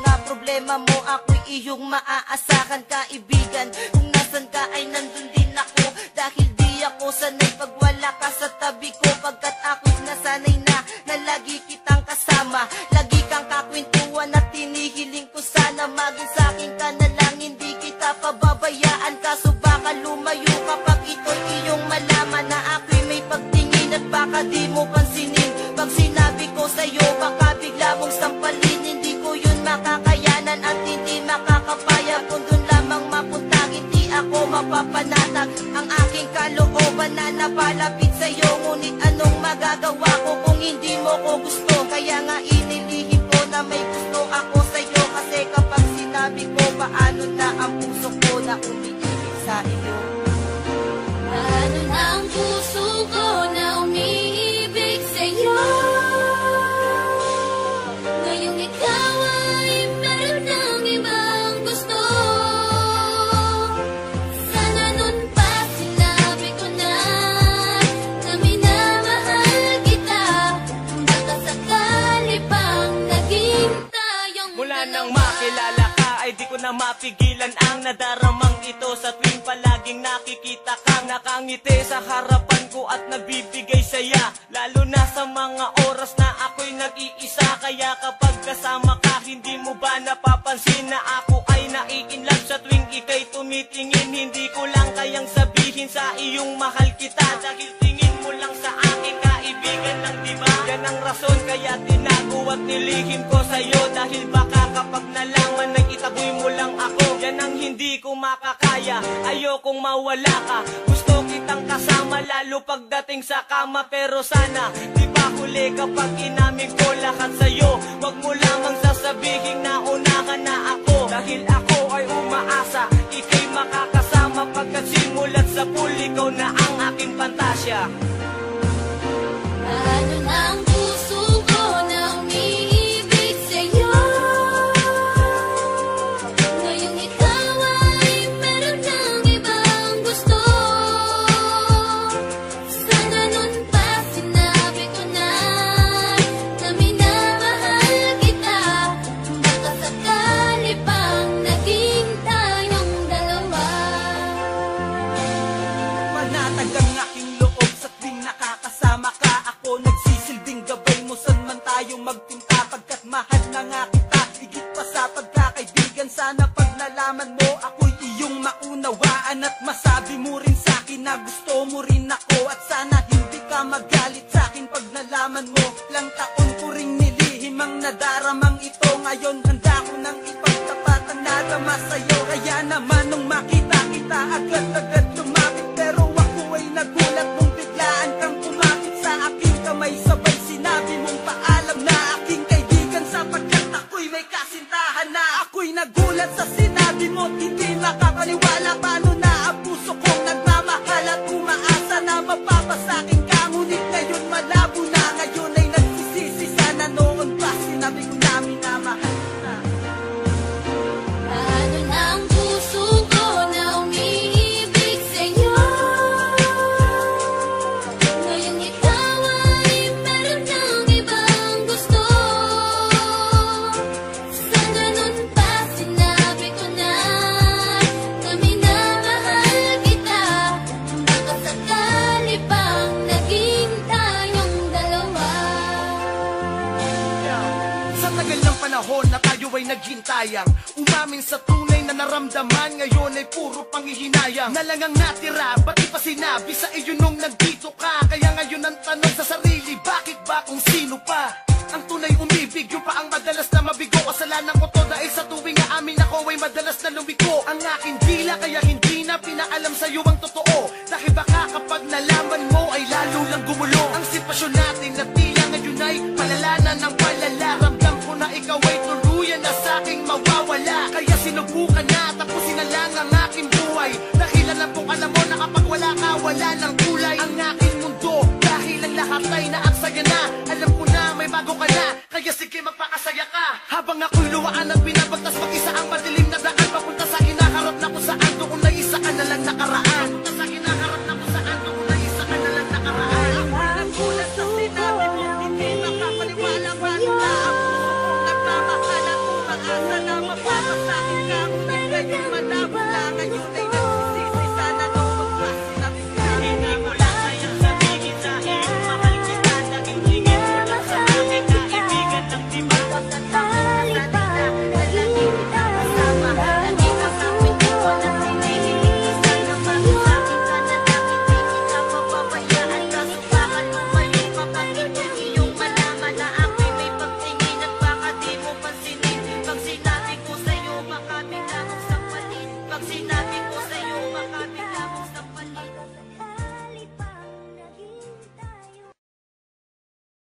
mga problema mo, ako'y iyong maaasahan kaibigan. Kung nasan ka ay nandun din ako, dahil di ako sanay pag wala ka sa tabi ko. Pagkat ako'y nasanay na lagi kitang kasama, lagi kang kakwentuhan at tinihiling ko sana maging sa'kin ka na lang, hindi kita pababayaan. Kaso baka lumayo kapag ito'y iyong malaman na ako'y may pagtingin at baka di mo pansinin. Pag sinabi ko sa'yo baka bigla mong sampalin, hindi ko yun makakayanan at hindi makakapaya. Kung dun lamang mapunta hindi ako mapapanatag ang aking kalooban na napalapit sa'yo. Ngunit anong magagawa ko kung hindi mo ko gusto? Kaya nga inilihim ko na may gusto ako sa'yo, kasi kapag sinabi ko paano na ang puso ko na umiibig sa iyo. Paano na ang puso ko na umiibig sa'yo? Ngayong ikaw ay meron ng ibang gusto. Sana nun pa sinabi ko na minamahal kita. Baka sakali pang naging tayong mula nang makilala ka ay di ko na mapigilan ang nadaramang ito. Sa tuwing palaging nakikita kang nakangiti sa harapan ko at nagbibigay saya, lalo na sa mga oras na ako'y nag-iisa. Kaya kapag kasama ka, hindi mo ba napapansin na ako ay nai-inlove? Sa tuwing ika'y tumitingin, hindi ko lang kayang sabihin sa iyong mahal kita, dahil tingin mo lang sa akin kaibigan lang, diba? Yan ang rason kaya tinago at nilihim ko sa'yo, dahil baka kapag nalaman na itaboy mo lang ako, yan ang hindi ko makakaya. Ayokong mawala ka, gusto kitang kasama lalo pagdating sa kama. Pero sana di ba huli kapag inamin ko lahat sa'yo? Wag mo lamang sasabihin na unahan na ako, dahil ako ay umaasa ika'y makakasama. Pagkat simulat sa pool, ikaw na ang aking pantasya. Paano na ang puso ko na umiibig sa'yo? Ngayong ikaw ay meron ng ibang gusto. Sana nun pa sinabi ko na minamahal kita. Baka sakali pang naging tayong dalawa. Panatag ang aking loob sa tuwing nakakasama ka. Ako nagsisilbing gabay mo saan man tayo magpunta, pagkat mahal na nga kita higit pa sa pagkakaibigan. Sana pag nalaman mo ako'y iyong maunawaan at masabi mo rin sa'kin na gusto mo rin ako. At sana hindi ka magalit sa'kin pag nalaman mo lang taon ko ring nilihim ang nadaramang ito. Ngayon handa ko nang ipagtapat ang nadama sa'yo. Kaya naman nung makita kita agad-agad lumapit, pero ako ay nagulat nung biglaan kang kumapit sa aking kamay. Sabay sinabi mong paalam na aking kaibigan, sapagkat ako'y may kasintahan na. Ako'y nagulat sa sinabi mo, hindi makapaniwala. Paano na ang puso kong nagmamahal at umaasa na mapapasakin ka? Ngunit ngayon malabo na, ngayon ay nagsisisi. Sana noon pa sinabi ko na minamahal kita. Paano na ang puso ko na umiibig sa'yo? Ngayong ikaw ay meron ng ibang gusto. Sana nun pa sinabi ko na minamahal kita. Baka sakali pang naging tayong dalawa. Sa tagal ng panahon na tayo ay naghintayang umamin sa tunay na naramdaman, ngayon ay puro panghihinayang na lang ang natira. Ba't di pa sinabi sa iyo nung nandito ka? Kaya ngayon ang tanong sa sarili, bakit ba kung sino pa ang tunay umibig? Yung pa ang madalas na mabigo. Kasalanan ko to dahil sa tuwing nga amin ako ay madalas na lumiko ang aking dila. Kaya hindi na pinaalam sa'yo ang totoo, dahil baka kapag nalaman mo ay lalo lang gumulo ang sitwasyon natin, na tila ngayon ay palala na ng palala. Ramdam ko na ikaw ay tuluyan na sa'king mawawala. Kaya sinubukan na tapusin na lang ang aking buhay, dahil alam kong alam mo na kapag wala ka, wala ng kulay ang aking mundo. Dahil ang lahat ay naaksaya na, alam ko na may bago ka na. Kaya sige magpakasaya ka, habang ako'y luwaan at binabagtas mag-isa ang madilim na daan papunta sa kinaharap na kung saan doon na isa ka na lang nakaraan. Papunta sa kinaharap na kung saan doon na isa ka na lang nakaraan. Ako'y nagulat sa sinabi mo, hindi makapaniwala. Paano na ang puso kong nagmamahal at umaasa Sana mapapasakin ka, ngunit ngayon malabo na. Ngayon ay